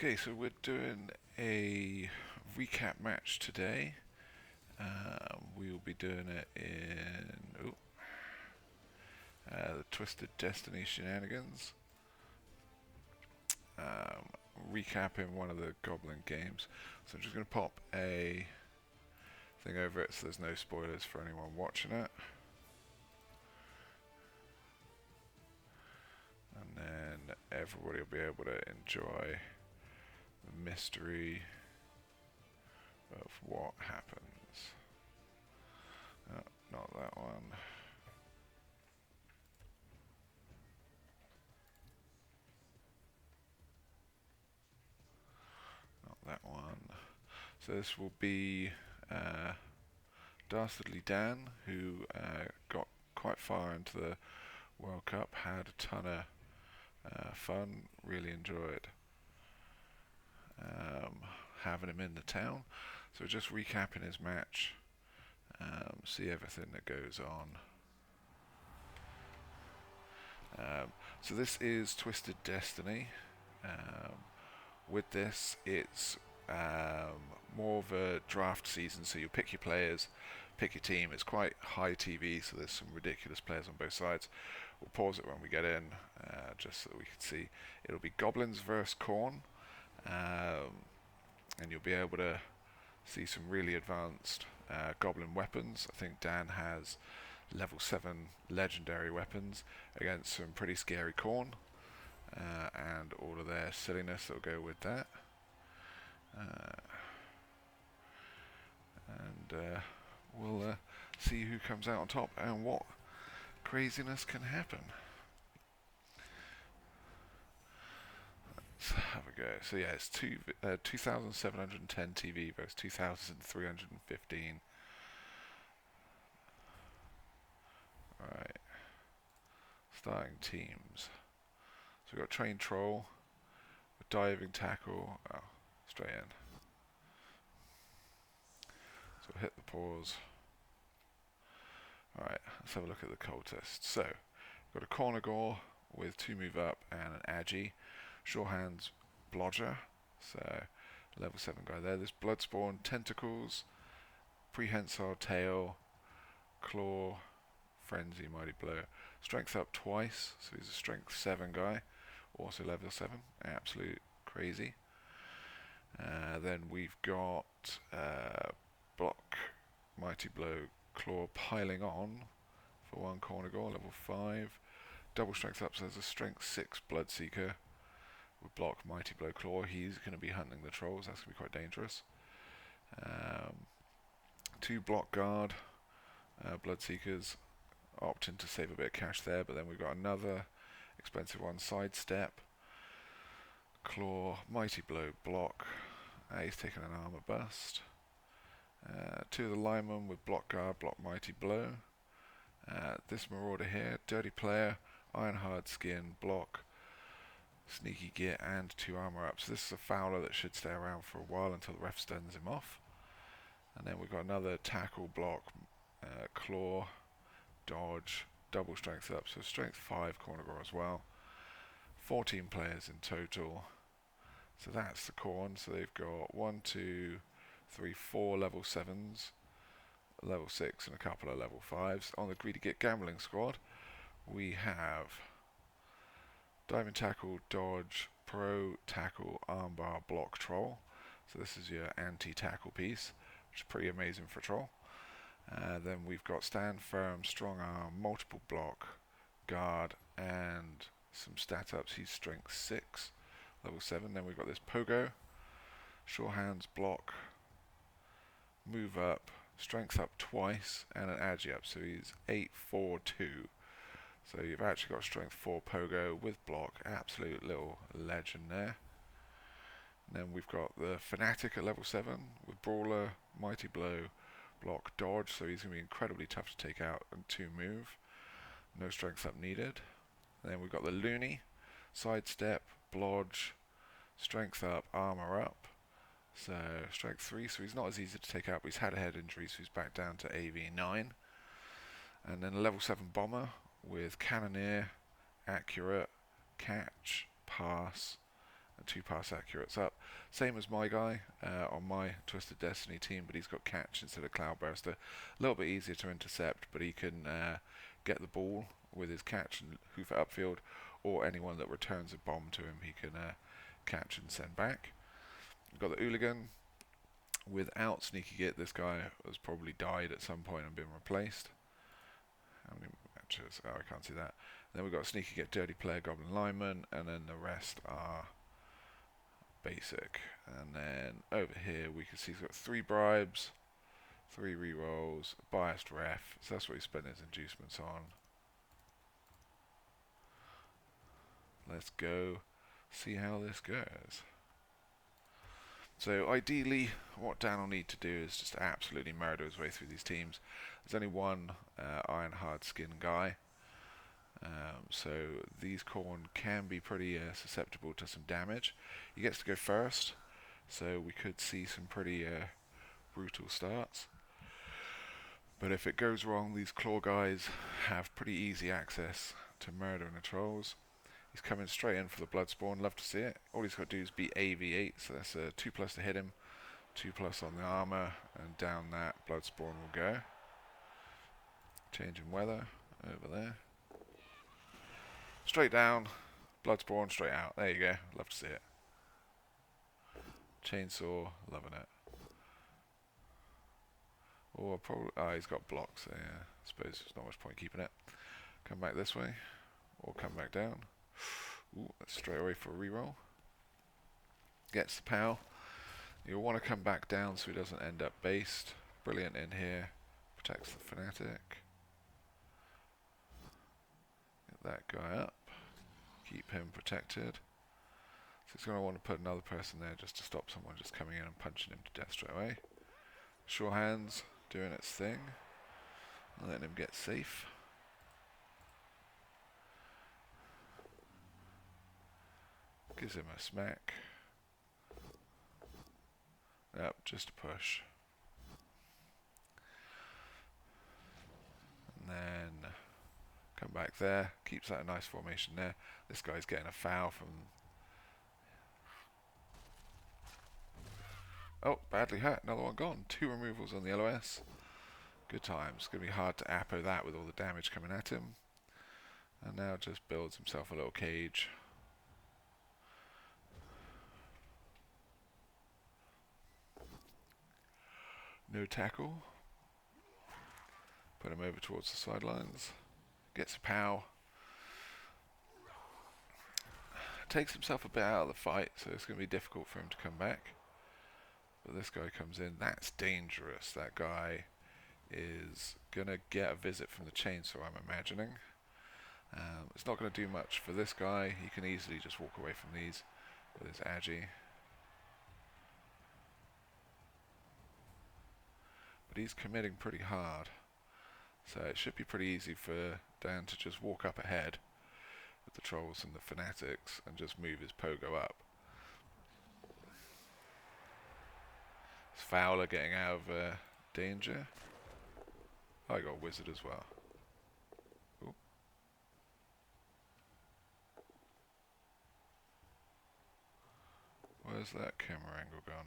Okay, so we're doing a recap match today. We will be doing it in the Twisted Destiny shenanigans. Recapping one of the Goblin games. So I'm just going to pop a thing over it so there's no spoilers for anyone watching it. And then everybody will be able to enjoy the mystery of what happens. Oh, not that one. Not that one. So this will be Dastardly Dan, who got quite far into the World Cup, had a ton of fun, really enjoyed having him in the town. So just recapping his match, see everything that goes on. So this is Twisted Destiny. With this, it's more of a draft season, so you pick your players, pick your team. It's quite high TV, so there's some ridiculous players on both sides. We'll pause it when we get in, just so that we can see. It'll be Goblins versus Khorne, and you'll be able to see some really advanced Goblin weapons. I think Dan has level 7 legendary weapons against some pretty scary Khorne, and all of their silliness that will go with that. And we'll see who comes out on top and what craziness can happen. Let's have a go. So yeah, it's 2,710 TV versus 2,315. Alright. Starting teams. So we've got Trained Troll, Diving Tackle, straight in. So we'll hit the pause. Alright, let's have a look at the Cultist. So, we've got a Cornagore with 2 move up and an Agi. Sure Hands Blodger, so level 7 guy there. There's Bloodspawn, Tentacles, Prehensile Tail, Claw, Frenzy, Mighty Blow. Strength up twice, so he's a strength 7 guy, also level 7, absolute crazy. Then we've got Block, Mighty Blow, Claw piling on for 1 Cornagore, level 5. Double strength up, so there's a strength 6 Bloodseeker with Block, Mighty Blow, Claw. He's going to be hunting the trolls, that's going to be quite dangerous. 2 Block Guard, Bloodseekers, opting to save a bit of cash there, but then we've got another expensive one, Sidestep, Claw, Mighty Blow, Block. He's taking an armor bust. 2 of the linemen with Block Guard, Block, Mighty Blow. This Marauder here, Dirty Player, Iron Hard Skin, Block, Sneaky Git, and 2 armor up. So this is a Fowler that should stay around for a while until the ref stuns him off. And then we've got another Tackle, Block, Claw, Dodge, double strength up, so strength 5 Cornagore as well. 14 players in total. So that's the Khorne. So they've got 1, 2, 3, 4 level 7s, level 6, and a couple of level 5s. On the Greedy Git Gambling squad, we have Diving Tackle, Dodge, Pro, Tackle, Armbar, Block, Troll. So this is your anti-tackle piece, which is pretty amazing for Troll. Then we've got Stand Firm, Strong Arm, Multiple Block, Guard, and some stat ups. He's strength 6, level 7. Then we've got this Pogo, Sure Hands, Block, Move Up, Strength up twice, and an Agi up. So he's 8, 4, 2. So you've actually got strength 4 Pogo with Block. Absolute little legend there. And then we've got the Fanatic at level 7 with Brawler, Mighty Blow, Block, Dodge, so he's going to be incredibly tough to take out and 2 move. No strength up needed. And then we've got the Loony, Sidestep, Blodge, Strength up, Armor up. So strength 3, so he's not as easy to take out, but he's had a head injury, so he's back down to AV9. And then a level 7 Bomber with Cannoneer, Accurate, Catch, Pass, and 2 pass accurates up. Same as my guy on my Twisted Destiny team, but he's got catch instead of Cloudburster. A little bit easier to intercept, but he can get the ball with his catch and hoof it upfield, or anyone that returns a bomb to him he can catch and send back. We've got the Hooligan. Without Sneaky Git, this guy has probably died at some point and been replaced. How many matches? Oh, I can't see that. Then we've got Sneaky Git, Dirty Player, Goblin Lineman, and then the rest are basic. And then over here we can see he's got 3 bribes, 3 rerolls, biased ref, so that's what he spent his inducements on. Let's go see how this goes. So ideally, what Dan will need to do is just absolutely murder his way through these teams. There's only one Iron Hard Skin guy, so these Khorne can be pretty susceptible to some damage. He gets to go first, so we could see some pretty brutal starts. But if it goes wrong, these Claw guys have pretty easy access to murdering the trolls. He's coming straight in for the Bloodspawn, love to see it. All he's got to do is beat AV8, so that's a 2+ to hit him, 2+ on the armor, and down that Bloodspawn will go. Changing weather, over there. Straight down, Bloodspawn, straight out. There you go, love to see it. Chainsaw, loving it. Or probably, he's got blocks, so yeah, I suppose there's not much point keeping it. Come back this way, or come back down. Ooh, that's straight away for a reroll. Gets the POW. You'll want to come back down so he doesn't end up based. Brilliant in here. Protects the Fanatic. Get that guy up. Keep him protected. So he's going to want to put another person there just to stop someone just coming in and punching him to death straight away. Sure Hands doing its thing. Letting him get safe. Gives him a smack. Yep, just a push. And then come back there. Keeps that a nice formation there. This guy's getting a foul from... Oh, badly hurt. Another one gone. 2 removals on the LOS. Good times. It's going to be hard to appo that with all the damage coming at him. And now just builds himself a little cage. No tackle. Put him over towards the sidelines. Gets a POW. Takes himself a bit out of the fight, so it's going to be difficult for him to come back. But this guy comes in. That's dangerous. That guy is going to get a visit from the chainsaw, I'm imagining. It's not going to do much for this guy. He can easily just walk away from these with his agi. But he's committing pretty hard, so it should be pretty easy for Dan to just walk up ahead with the trolls and the fanatics and just move his pogo up. Is Fowler getting out of danger? I got a wizard as well. Ooh. Where's that camera angle gone?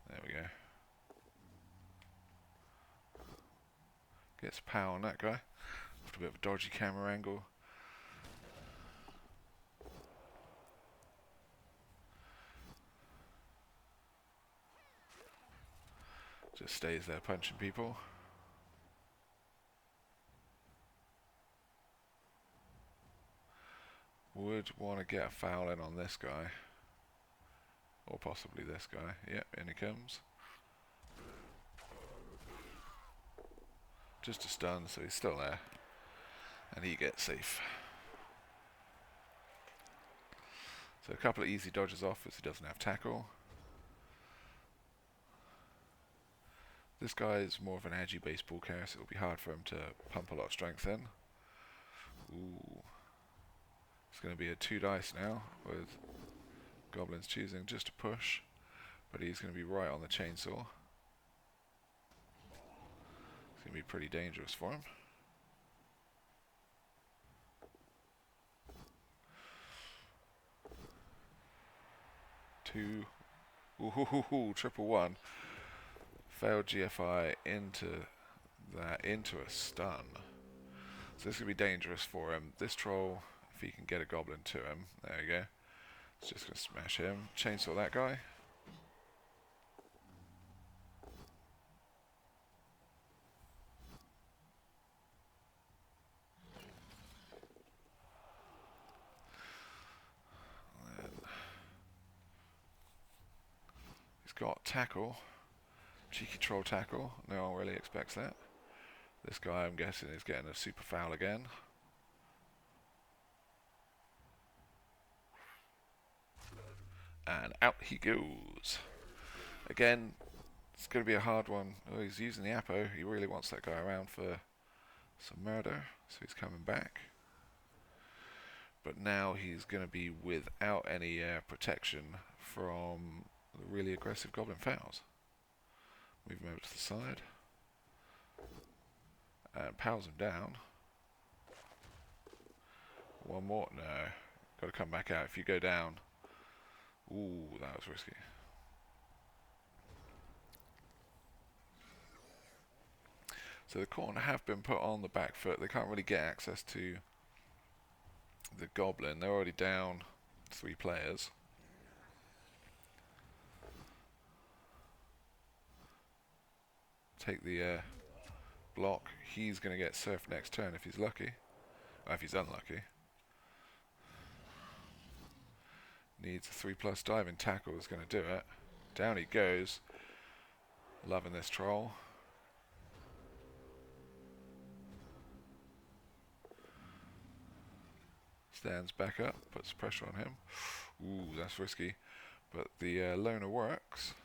There we go. Gets POW on that guy. After a bit of a dodgy camera angle. Just stays there punching people. Would want to get a foul in on this guy. Or possibly this guy. Yep, in he comes. Just a stun, so he's still there. And he gets safe. So a couple of easy dodges off as he doesn't have tackle. This guy is more of an agi baseball carrier, so it'll be hard for him to pump a lot of strength in. Ooh. It's going to be a 2 dice now, with Goblins choosing just to push, but he's going to be right on the chainsaw. It's going to be pretty dangerous for him. 2. Ooh, triple 1. Failed GFI into that, into a stun. So this is going to be dangerous for him. This troll, if he can get a goblin to him, there you go. It's just going to smash him. Chainsaw that guy. He's got tackle. Cheeky troll tackle. No one really expects that. This guy, I'm guessing, is getting a super foul again. And out he goes. Again, it's going to be a hard one. Oh, he's using the Apo. He really wants that guy around for some murder. So he's coming back. But now he's going to be without any protection from the really aggressive goblin fouls. Move him over to the side. And powers him down. One more. No. Got to come back out. If you go down. Ooh, that was risky. So the Khorne have been put on the back foot. They can't really get access to the Goblin. They're already down 3 players. Take the block. He's going to get surfed next turn if he's lucky. Or if he's unlucky. Needs a 3+ diving tackle is going to do it. Down he goes. Loving this troll. Stands back up, puts pressure on him. Ooh, that's risky. But the loner works.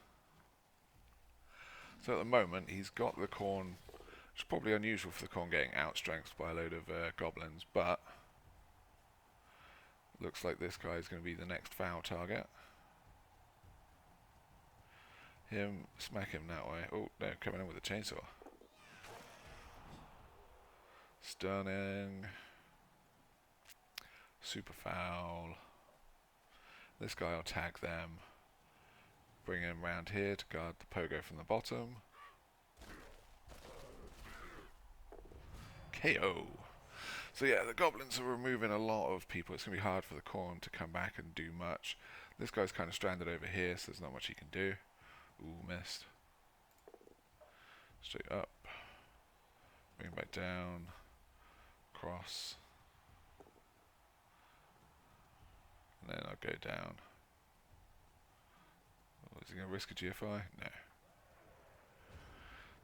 So at the moment, he's got the Khorne, which is probably unusual for the Khorne getting outstrengthed by a load of goblins, but looks like this guy is going to be the next foul target. Him, smack him that way. Oh, no, coming in with a chainsaw. Stunning. Super foul. This guy will tag them. Bring him round here to guard the pogo from the bottom. KO. So yeah, the goblins are removing a lot of people. It's going to be hard for the Khorne to come back and do much. This guy's kind of stranded over here, so there's not much he can do. Ooh, missed. Straight up. Bring him back down. Cross. And then I'll go down. Oh, is he going to risk a GFI? No.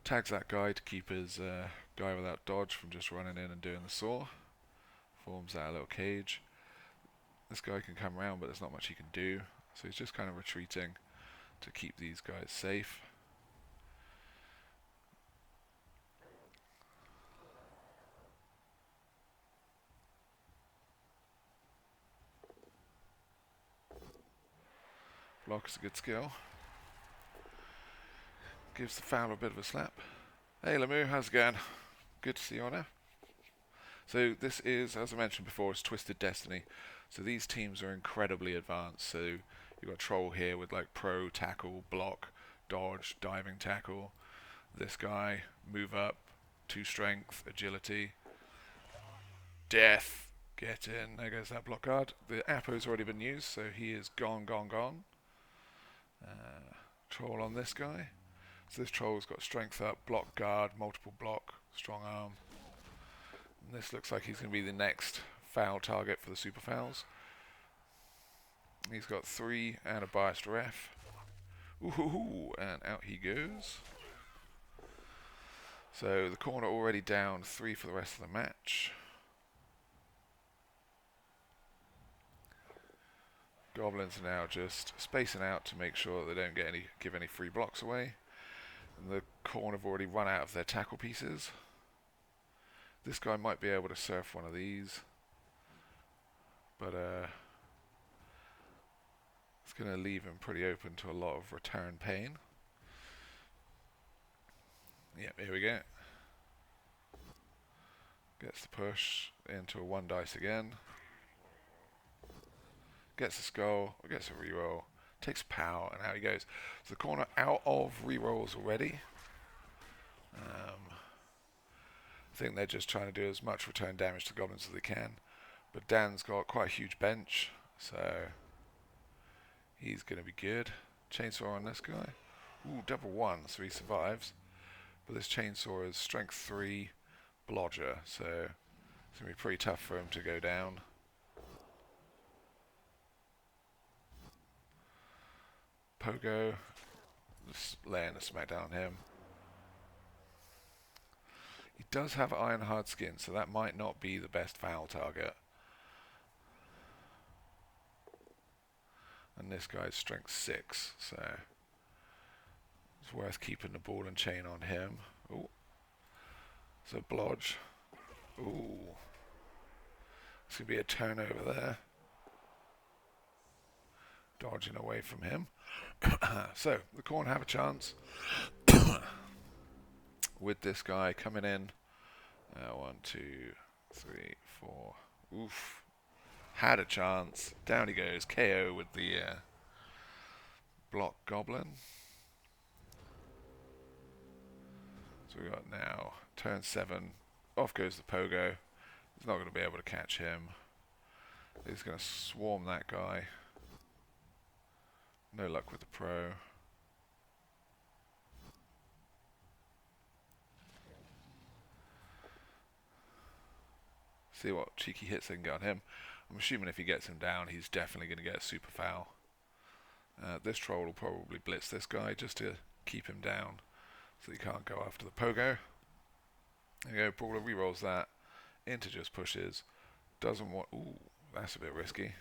Tags that guy to keep his guy without dodge from just running in and doing the saw. Forms out a little cage. This guy can come around, but there's not much he can do. So he's just kind of retreating to keep these guys safe. Block is a good skill. Gives the foul a bit of a slap. Hey Lemu, how's it going? Good to see you on there. So this is, as I mentioned before, it's Twisted Destiny. So these teams are incredibly advanced. So you've got Troll here with like pro, tackle, block, dodge, diving tackle. This guy, move up, 2 strength, agility, death, get in. There goes that block guard. The Apo's already been used, so he is gone. Troll on this guy. So this troll's got strength up, block guard, multiple block, strong arm. And this looks like he's going to be the next foul target for the super fouls. He's got 3 and a biased ref. Ooh, and out he goes. So the Khorne already down 3 for the rest of the match. Goblins are now just spacing out to make sure that they don't give any free blocks away. And the Khorne have already run out of their tackle pieces. This guy might be able to surf one of these, but it's going to leave him pretty open to a lot of return pain. Yep, here we go. Gets the push into a 1 dice again. Gets a skull, gets a reroll, Takes power, and out he goes. So the corner out of rerolls already. I think they're just trying to do as much return damage to goblins as they can. But Dan's got quite a huge bench, so he's going to be good. Chainsaw on this guy. Ooh, double 1, so he survives. But this chainsaw is strength 3, blodger, so it's going to be pretty tough for him to go down. Pogo, just laying a smackdown on him. He does have iron hard skin, so that might not be the best foul target. And this guy's strength 6, so it's worth keeping the ball and chain on him. Ooh. So blodge. Ooh. It's going to be a turnover there. Dodging away from him. So, the Khorne have a chance with this guy coming in. 1, 2, 3, 4. Oof. Had a chance. Down he goes. KO with the block Goblin. So we got now turn 7. Off goes the Pogo. He's not going to be able to catch him. He's going to swarm that guy. No luck with the pro. See what cheeky hits they can get on him. I'm assuming if he gets him down, he's definitely going to get a super foul. This troll will probably blitz this guy just to keep him down so he can't go after the Pogo. There you go, Brawler rerolls that into just pushes. Doesn't want... Ooh, that's a bit risky.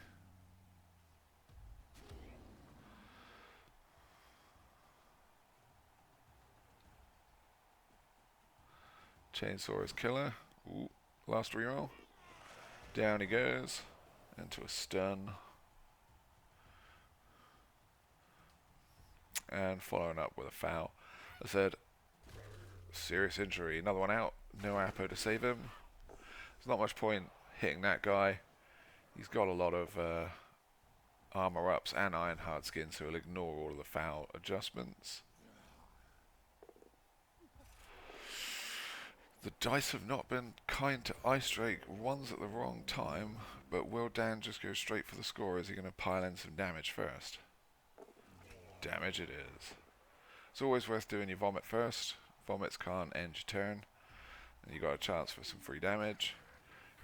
Chainsaw is killer. Ooh, last reroll. Down he goes. Into a stun. And following up with a foul. I said, serious injury. Another one out. No Apo to save him. There's not much point hitting that guy. He's got a lot of armor ups and iron hard skin, so he'll ignore all of the foul adjustments. The dice have not been kind to Ice Drake. One's at the wrong time, but will Dan just go straight for the score? Is he going to pile in some damage first? Damage it is. It's always worth doing your vomit first. Vomits can't end your turn. And you got a chance for some free damage.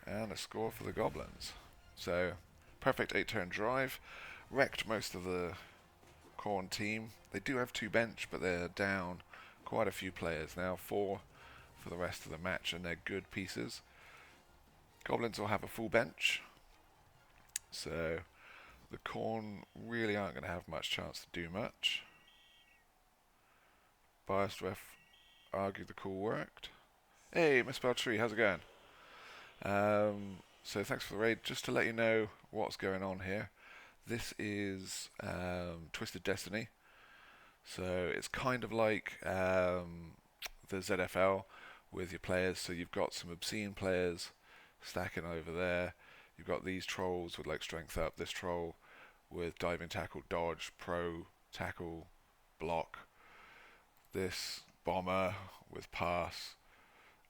And a score for the Goblins. So, perfect 8-turn drive. Wrecked most of the Khorne team. They do have 2 bench, but they're down quite a few players now. 4 for the rest of the match, and they're good pieces. Goblins will have a full bench, so the Khorne really aren't going to have much chance to do much. Biased ref argued the call worked. Hey, Misspelled Tree, how's it going? So thanks for the raid. Just to let you know what's going on here, this is Twisted Destiny. So it's kind of like the ZFL with your players. So you've got some obscene players stacking over there. You've got these trolls with like strength up. This troll with diving tackle, dodge, pro, tackle, block. This bomber with pass,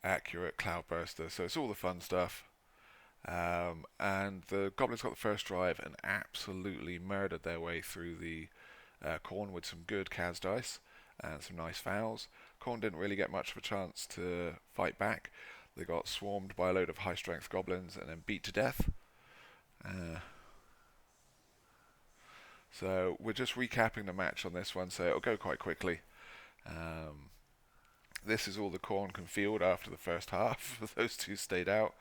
accurate, cloudburster. So it's all the fun stuff. And the Goblins got the first drive and absolutely murdered their way through the Khorne with some good Kaz dice and some nice fouls. Khorne didn't really get much of a chance to fight back. They got swarmed by a load of high strength goblins and then beat to death. So we're just recapping the match on this one, so it'll go quite quickly. This is all the Khorne can field after the first half. Those two stayed out,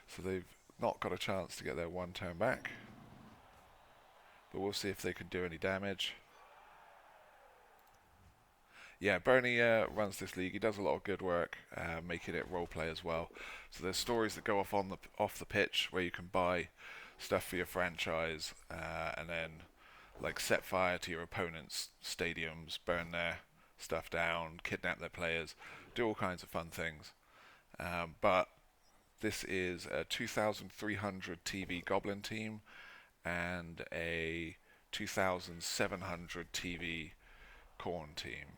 so they've not got a chance to get their 1 turn back. But we'll see if they can do any damage. Yeah, Bernie runs this league. He does a lot of good work, making it roleplay as well. So there's stories that go off the pitch where you can buy stuff for your franchise, and then like set fire to your opponent's stadiums, burn their stuff down, kidnap their players, do all kinds of fun things. But this is a 2,300 TV Goblin team and a 2,700 TV Khorne team.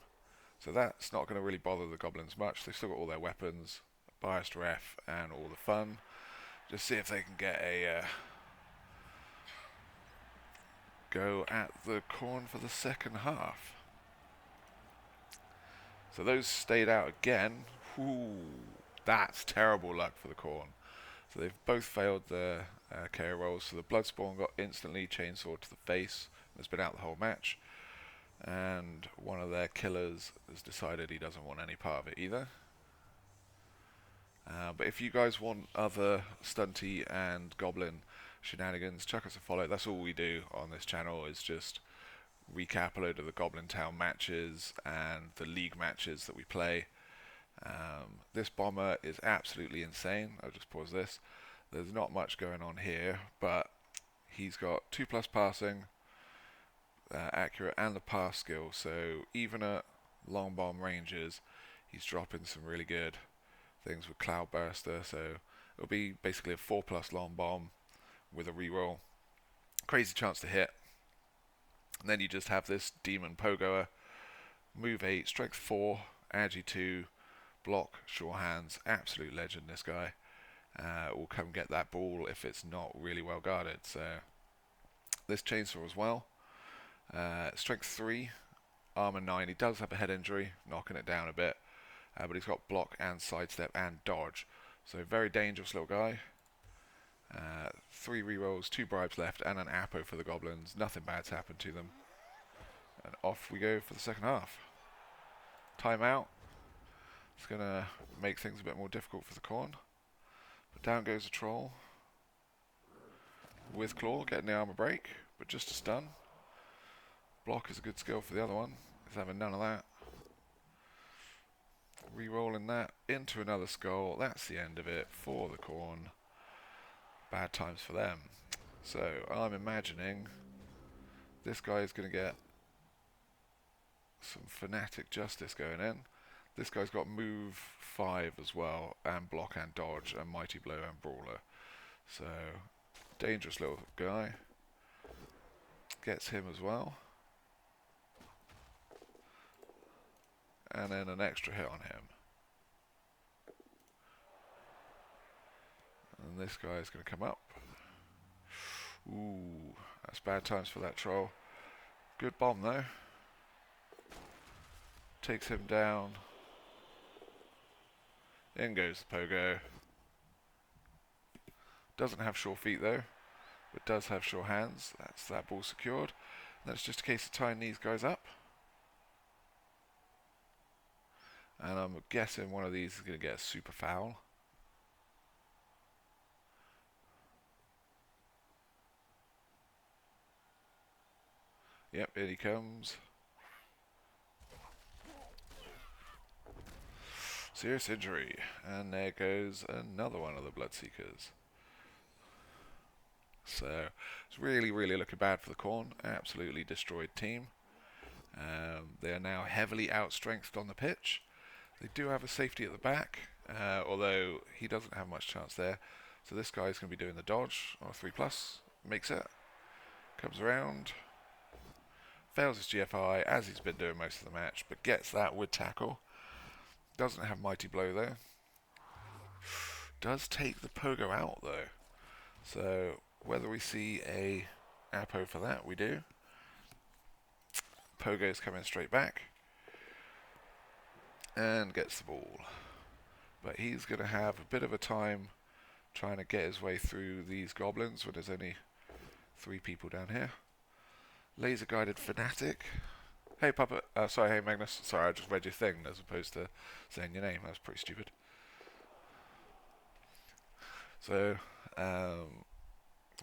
So that's not going to really bother the Goblins much. They've still got all their weapons, biased ref, and all the fun. Just see if they can get a go at the Khorne for the second half. So those stayed out again. Ooh, that's terrible luck for the Khorne. So they've both failed their KO rolls. So the Bloodspawn got instantly chainsawed to the face. Has been out the whole match. And one of their killers has decided he doesn't want any part of it either. But if you guys want other stunty and goblin shenanigans, chuck us a follow. That's all we do on this channel, is just recap a load of the Goblin Town matches and the league matches that we play. This bomber is absolutely insane. I'll just pause this. There's not much going on here, but he's got 2+ passing, accurate, and the pass skill. So even at long bomb ranges, he's dropping some really good things with Cloudburster. So it'll be basically a 4+ long bomb with a reroll. Crazy chance to hit. And then you just have this demon pogoer, move 8, strength 4, agi 2, block, sure hands. Absolute legend, this guy. Will come get that ball if it's not really well guarded. So this chainsaw as well. Strength 3, armor 9. He does have a head injury, knocking it down a bit. But he's got block and sidestep and dodge. So very dangerous little guy. 3 rerolls, 2 bribes left, and an Apo for the Goblins. Nothing bad's happened to them. And off we go for the second half. Timeout. It's going to make things a bit more difficult for the Khorne. But down goes the troll. With Claw, getting the armor break, but just a stun. Block is a good skill for the other one. He's having none of that. Rerolling that into another skull. That's the end of it for the Khorne. Bad times for them. So I'm imagining this guy is going to get some fanatic justice going in. This guy's got move 5 as well, and block and dodge, and mighty blow and brawler. So dangerous little guy. Gets him as well. And then an extra hit on him. And this guy is going to come up. Ooh, that's bad times for that troll. Good bomb though. Takes him down. In goes the pogo. Doesn't have sure feet though, but does have sure hands. That's that ball secured. And it's just a case of tying these guys up. And I'm guessing one of these is going to get a super foul. Yep, in he comes. Serious injury. And there goes another one of the Bloodseekers. So it's really, really looking bad for the Khorne. Absolutely destroyed team. They are now heavily outstrengthed on the pitch. They do have a safety at the back, although he doesn't have much chance there. So this guy's going to be doing the dodge, or 3+, makes it. Comes around. Fails his GFI, as he's been doing most of the match, but gets that with tackle. Doesn't have mighty blow though. Does take the pogo out though. So whether we see a Apo for that, we do. Pogo's coming straight back. And gets the ball. But he's going to have a bit of a time trying to get his way through these goblins when there's only 3 people down here. Laser guided fanatic. Hey Puppet, sorry, hey Magnus. Sorry, I just read your thing as opposed to saying your name. That was pretty stupid. So,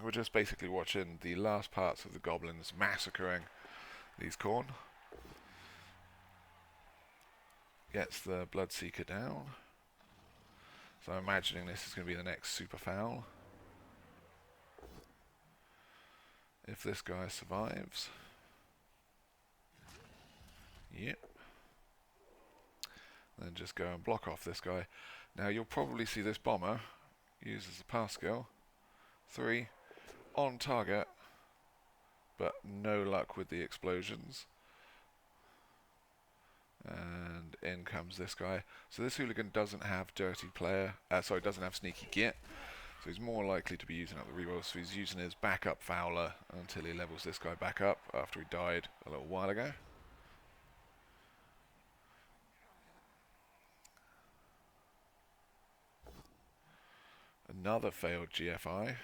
we're just basically watching the last parts of the goblins massacring these Khorne. Gets the Bloodseeker down. So I'm imagining this is going to be the next super foul. If this guy survives. Yep. Then just go and block off this guy. Now you'll probably see this bomber uses the pass skill. 3 on target. but no luck with the explosions. And in comes this guy. So this hooligan doesn't have dirty player, doesn't have sneaky git. So he's more likely to be using up the rerolls. So he's using his backup fowler until he levels this guy back up after he died a little while ago. Another failed GFI.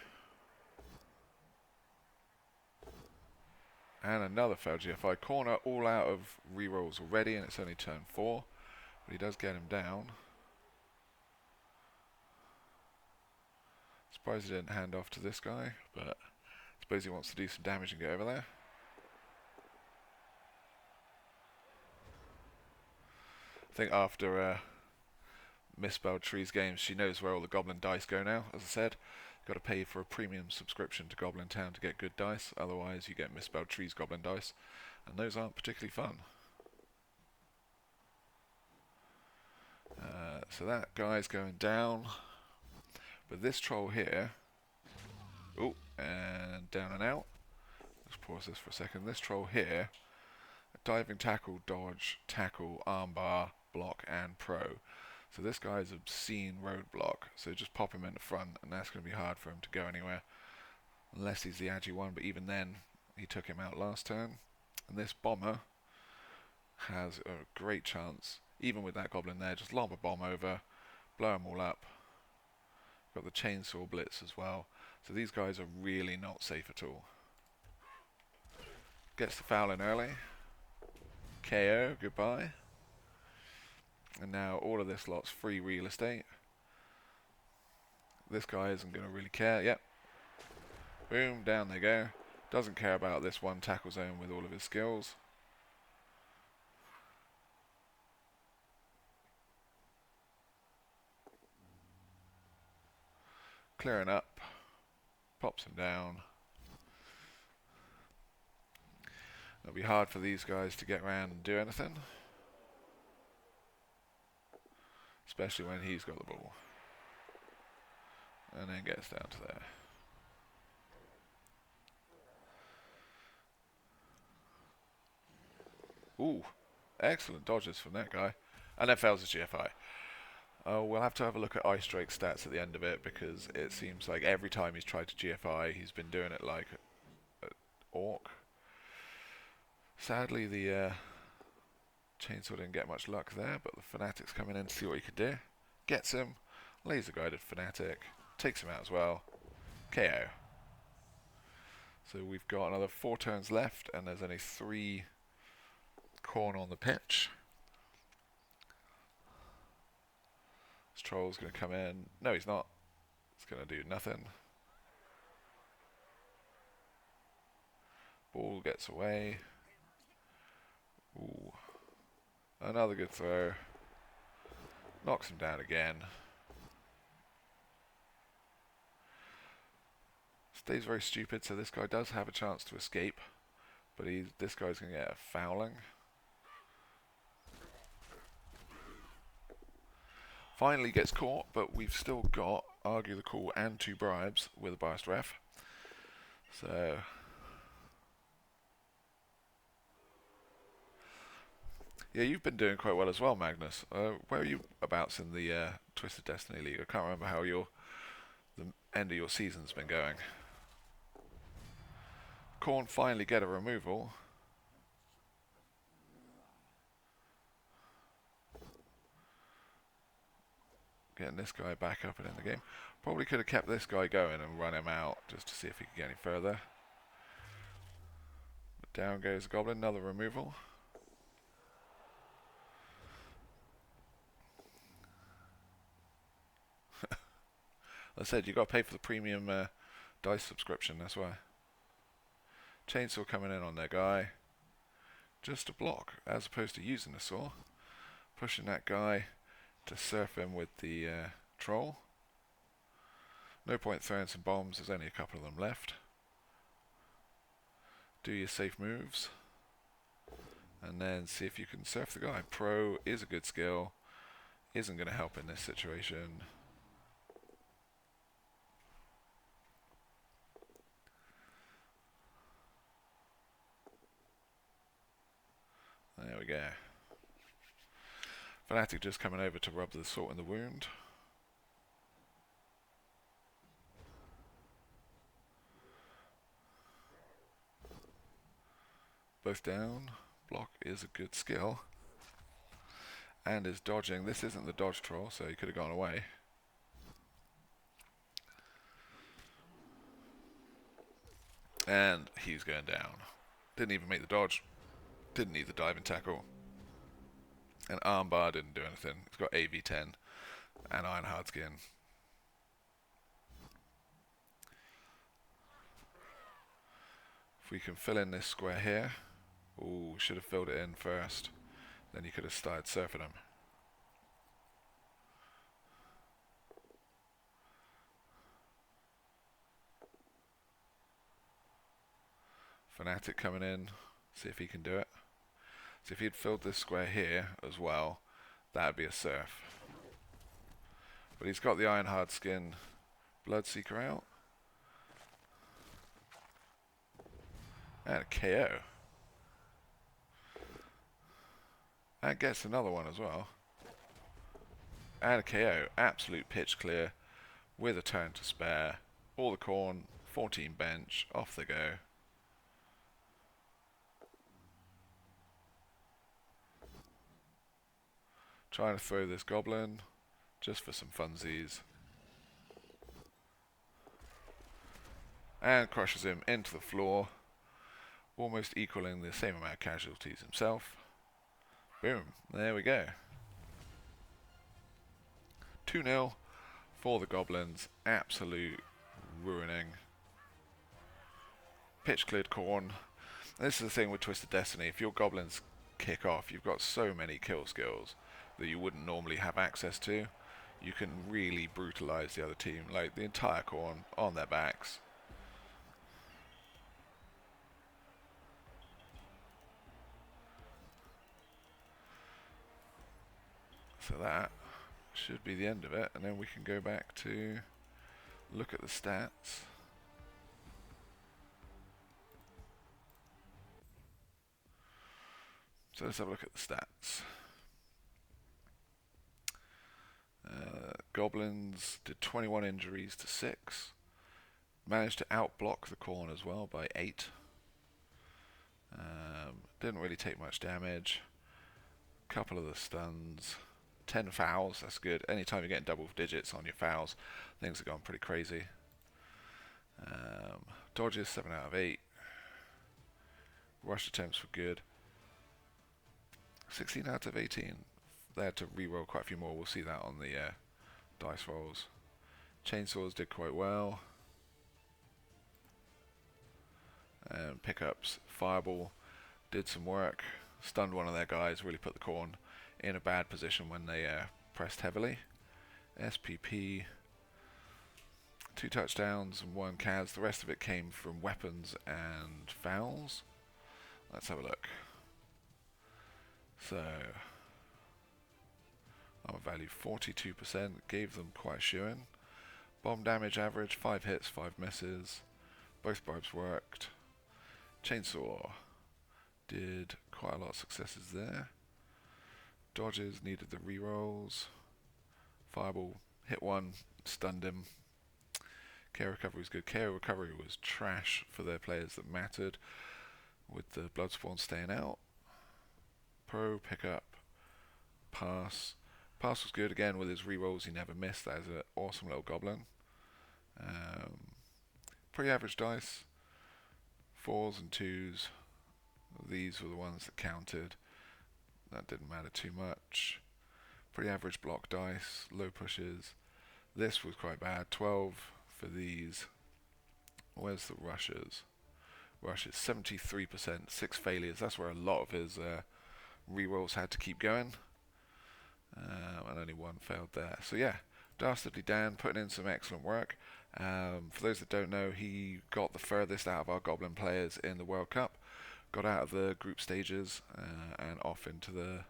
And another failed GFI. Khorne all out of rerolls already, and it's only turn 4. But he does get him down. Surprised he didn't hand off to this guy, but I suppose he wants to do some damage and get over there. I think after Misspelled Trees games, she knows where all the Goblin dice go now. As I said, you've got to pay for a premium subscription to Goblin Town to get good dice. Otherwise, you get Misspelled Trees Goblin dice, and those aren't particularly fun. So that guy's going down. But this troll here... Oh, and down and out. Let's pause this for a second. This troll here... Diving, tackle, dodge, tackle, armbar, block, and pro. So this guy's obscene roadblock. So just pop him in the front, and that's going to be hard for him to go anywhere. Unless he's the agi one, but even then, he took him out last turn. And this bomber has a great chance, even with that goblin there, just lob a bomb over, blow them all up. Got the chainsaw blitz as well. So these guys are really not safe at all. Gets the foul in early. KO, goodbye. And now all of this lot's free real estate. This guy isn't going to really care. Yep. Boom, down they go. Doesn't care about this one tackle zone with all of his skills. Clearing up. Pops him down. It'll be hard for these guys to get around and do anything. Especially when he's got the ball. And then gets down to there. Ooh, excellent dodges from that guy. And then fails his GFI. Oh, we'll have to have a look at Ice Drake stats at the end of it, because it seems like every time he's tried to GFI, he's been doing it like an orc. Sadly, the chainsaw didn't get much luck there, but the Fanatic's coming in to see what he could do. Gets him, laser guided Fanatic, takes him out as well. KO. So we've got another 4 turns left, and there's only 3 Khorne on the pitch. This troll's going to come in. No, he's not. It's going to do nothing. Ball gets away. Ooh. Another good throw. Knocks him down again. Stays very stupid, so this guy does have a chance to escape. But this guy's going to get a fouling. Finally gets caught, but we've still got Argue the Call and 2 bribes with a biased ref. So... yeah, you've been doing quite well as well, Magnus. Where are you abouts in the Twisted Destiny League? I can't remember how the end of your season's been going. Khorne finally get a removal. Getting this guy back up and in the game. Probably could have kept this guy going and run him out just to see if he could get any further. But down goes the Goblin, another removal. I said, you've got to pay for the premium dice subscription, that's why. Chainsaw coming in on their guy. Just a block, as opposed to using the saw. Pushing that guy to surf him with the troll. No point throwing some bombs, there's only a couple of them left. Do your safe moves. And then see if you can surf the guy. Pro is a good skill. Isn't going to help in this situation. go. Fanatic just coming over to rub the salt in the wound. Both down. Block is a good skill. And is dodging. This isn't the dodge troll, so he could have gone away. And he's going down. Didn't even make the dodge. Didn't need the diving tackle. And armbar didn't do anything. He's got AV10 and Iron Hard Skin. If we can fill in this square here. Ooh, should have filled it in first. Then you could have started surfing him. Fanatic coming in. See if he can do it. So if he'd filled this square here as well, that would be a surf. But he's got the Iron Hard Skin Bloodseeker out. And a KO. And gets another one as well. And a KO. Absolute pitch clear. With a turn to spare. All the Khorne. 14 bench. Off they go. Trying to throw this Goblin. Just for some funsies. And crushes him into the floor. Almost equaling the same amount of casualties himself. Boom. There we go. 2-0 for the Goblins. Absolute ruining. Pitch cleared Khorne. This is the thing with Twisted Destiny. If your Goblins kick off, you've got so many kill skills that you wouldn't normally have access to. You can really brutalize the other team. Like the entire Khorne on their backs. So that should be the end of it, and then we can go back to look at the stats. So let's have a look at the stats. Goblins did 21 injuries to 6. Managed to outblock the Khorne as well by 8. Didn't really take much damage. Couple of the stuns. 10 fouls, that's good. Anytime you're getting double digits on your fouls, things are going pretty crazy. Dodges 7 out of 8. Rush attempts were good. 16 out of 18. They had to re-roll quite a few more. We'll see that on the dice rolls. Chainsaws did quite well. Pickups. Fireball did some work. Stunned one of their guys. Really put the Khorne in a bad position when they pressed heavily. SPP. 2 touchdowns and 1 CAS. The rest of it came from weapons and fouls. Let's have a look. So, armor value 42%, gave them quite a shoo-in. Bomb damage average, 5 hits, 5 misses. Both barbs worked. Chainsaw did quite a lot of successes there. Dodges needed the rerolls. Fireball hit 1, stunned him. KO recovery was good. KO recovery was trash for their players that mattered, with the Bloodspawn staying out. Pro, pickup, pass. Pass was good again with his rerolls. He never missed. That is an awesome little Goblin. Pretty average dice. 4s and 2s. These were the ones that counted. That didn't matter too much. Pretty average block dice. Low pushes. This was quite bad. 12 for these. Where's the rushes? Rushes 73%. 6 failures. That's where a lot of his rerolls had to keep going. And only 1 failed there. So yeah, Dastardly Dan putting in some excellent work. For those that don't know, he got the furthest out of our Goblin players in the World Cup. Got out of the group stages and off into the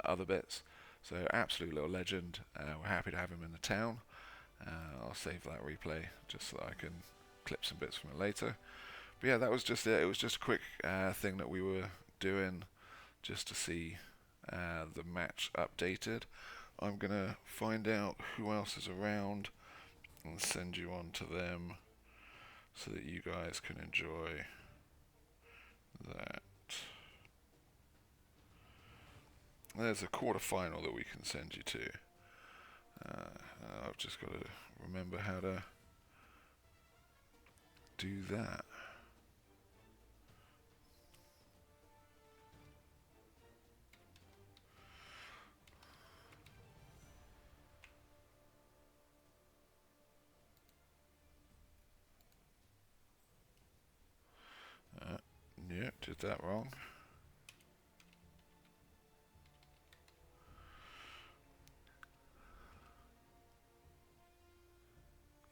other bits. So absolute little legend. We're happy to have him in the town. I'll save that replay just so that I can clip some bits from it later. But yeah, that was just it. It was just a quick thing that we were doing just to see the match updated. I'm gonna find out who else is around and send you on to them so that you guys can enjoy that. There's a quarter-final that we can send you to. I've just got to remember how to do that. Yeah, did that wrong.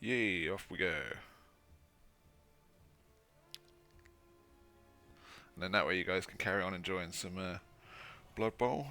Yay, off we go. And then that way you guys can carry on enjoying some Blood Bowl.